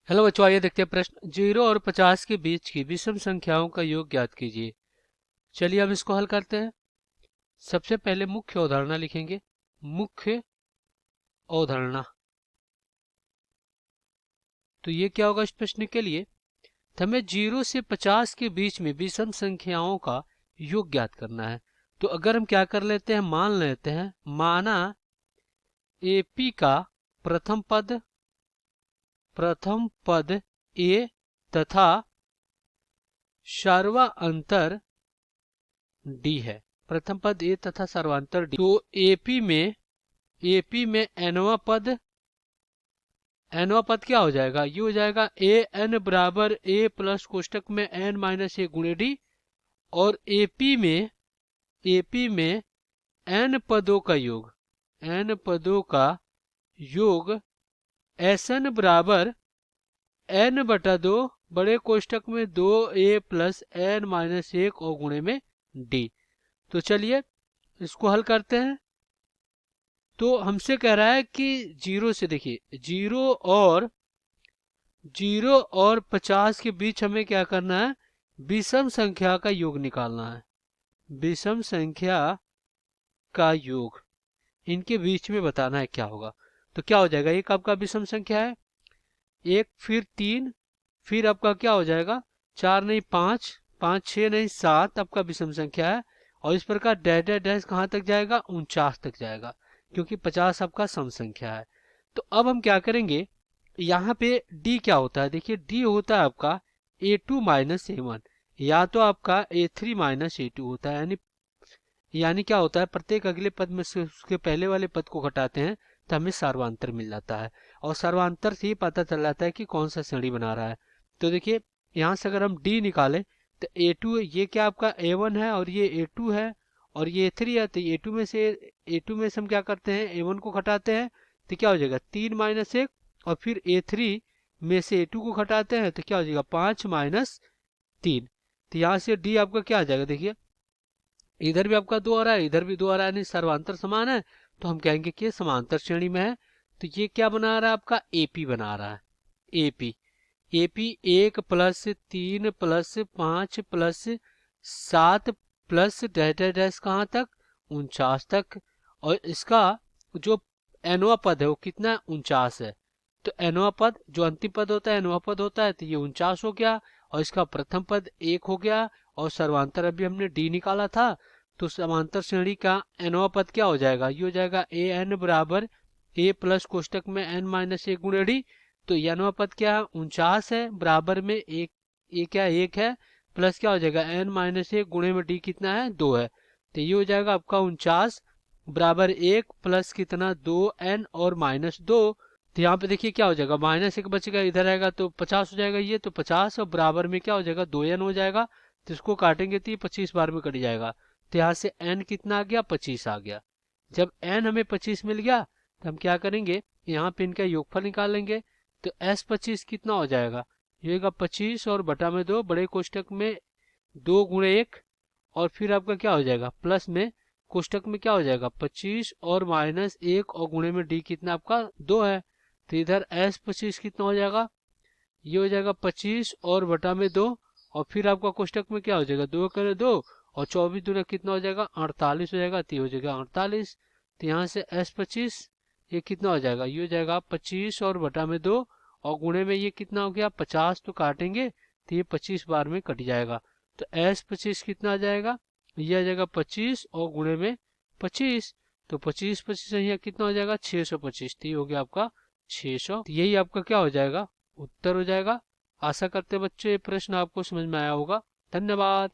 Hello बच्चों, आइए देखते हैं प्रश्न 0 और 50 के बीच की विषम संख्याओं का योग ज्ञात कीजिए। चलिए हम इसको हल करते हैं। सबसे पहले मुख्य अवधारणा लिखेंगे। मुख्य अवधारणा, तो ये क्या होगा इस प्रश्न के लिए? तो हमें 0 से 50 के बीच में विषम संख्याओं का योग ज्ञात करना है। तो अगर हम क्या कर लेते हैं, मान लेते हैं, माना एपी का प्रथम पद ए तथा सर्वांतर डी है। प्रथम पद ए तथा सर्वांतर डी। तो एपी में एनवा पद क्या हो जाएगा? ये हो जाएगा ए एन बराबर ए प्लस कोष्टक में एन माइनस ए गुणे डी। और एपी में एन पदों का योग एस एन बराबर एन बटा दो बड़े कोष्टक में दो ए प्लस एन माइनस एक और गुणे में डी। तो चलिए इसको हल करते हैं। तो हमसे कह रहा है कि 0 से, देखिए 0 और 50 के बीच हमें क्या करना है? विषम संख्या का योग निकालना है। विषम संख्या का योग इनके बीच में बताना है क्या होगा। तो क्या हो जाएगा? एक आपका विषम संख्या है, एक फिर 3, फिर आपका क्या हो जाएगा? 4 नहीं 5, 5 6 नहीं 7 आपका विषम संख्या है। और इस प्रकार डैश डैश डैश कहाँ तक जाएगा? 49 तक जाएगा, क्योंकि 50 आपका सम संख्या है। तो अब हम क्या करेंगे, यहाँ पे d क्या होता है? देखिए d होता है आपका a2 माइनस a1, या तो आपका a3 माइनस a2 होता है। यानी क्या होता है, प्रत्येक अगले पद में से उसके पहले वाले पद को घटाते हैं तो हमें सर्वांतर मिल जाता है। और सर्वांतर से ही पता चल जाता है कि कौन सा श्रेणी बना रहा है। तो देखिए यहाँ से अगर हम d निकालें तो a2, ये क्या आपका a1 है और ये a2 है और ये a3 है। तो a2 में से हम क्या करते हैं, a1 को घटाते हैं तो क्या हो जाएगा? 3 माइनस 1। और फिर a3 में से a2 को घटाते हैं तो क्या हो जाएगा? 5 माइनस 3। तो यहाँ से d आपका क्या आ जाएगा? देखिए इधर भी आपका 2 आ रहा है, इधर भी 2 आ रहा है, नहीं सर्वांतर समान है, तो हम कहेंगे कि समांतर श्रेणी में है। तो ये क्या बना रहा है? आपका एपी बना रहा है। AP AP 1 plus 3 plus 5 plus 7 plus dash dash dash कहाँ तक? 49 तक। और इसका जो एनवा पद है वो कितना है? 49 है। तो एनवा पद जो अंतिम पद होता है, एनवा पद होता है, तो ये 49 हो गया। और इसका प्रथम पद 1 हो गया। और सर्वांतर अभी हमने डी निकाला था, तो समांतर श्रेणी का एनवा पद क्या हो जाएगा? ये हो जाएगा ए एन बराबर ए प्लस कोष्टक में एन माइनस ए गुणे डी। तो एनवा पद क्या है? 49 है, बराबर में एक, ए क्या 1 है, प्लस क्या हो जाएगा? एन माइनस ए गुणे में डी कितना है? 2 है। तो ये हो जाएगा आपका 49 बराबर 1 प्लस कितना? 2 एन और माइनस 2। तो यहाँ पे देखिए क्या हो जाएगा? माइनस 1 बचेगा, इधर आएगा तो 50 हो जाएगा। ये तो 50 और बराबर में क्या हो जाएगा? 2n हो जाएगा। तो इसको काटेंगे तो ये 25 बार में कट जाएगा। तो यहाँ से n कितना आ गया? 25 आ गया। जब n हमें 25 मिल गया तो हम क्या करेंगे, यहाँ पे इनका योगफल निकालेंगे। तो s25 कितना हो जाएगा? ये होगा 25 और बटा में 2 बड़े कोष्टक में 2 गुणे 1। और फिर आपका क्या हो जाएगा? प्लस में कोष्टक में क्या हो जाएगा? 25 और माइनस 1 और गुणे में d कितना आपका? 2 है। तो इधर s25 कितना हो जाएगा? ये हो जाएगा 25 और बटा में 2। और फिर आपका कोष्टक में क्या हो जाएगा? 2 करे 2 और 24 दूना कितना हो जाएगा? 48 हो जाएगा। तो ये हो जाएगा 48। तो यहाँ से s25 ये कितना हो जाएगा? ये हो जाएगा 25 और बटा में 2 और गुणे में ये कितना हो गया? 50। तो काटेंगे तो ये 25 बार में कट जाएगा। तो s25 कितना आ जाएगा? ये आ जाएगा 25 और गुणे में 25। तो 25 25 यहाँ कितना हो जाएगा? 625। तो ये हो गया आपका 600। तो यही आपका क्या हो जाएगा? उत्तर हो जाएगा। आशा करते बच्चों ये प्रश्न आपको समझ में आया होगा। धन्यवाद।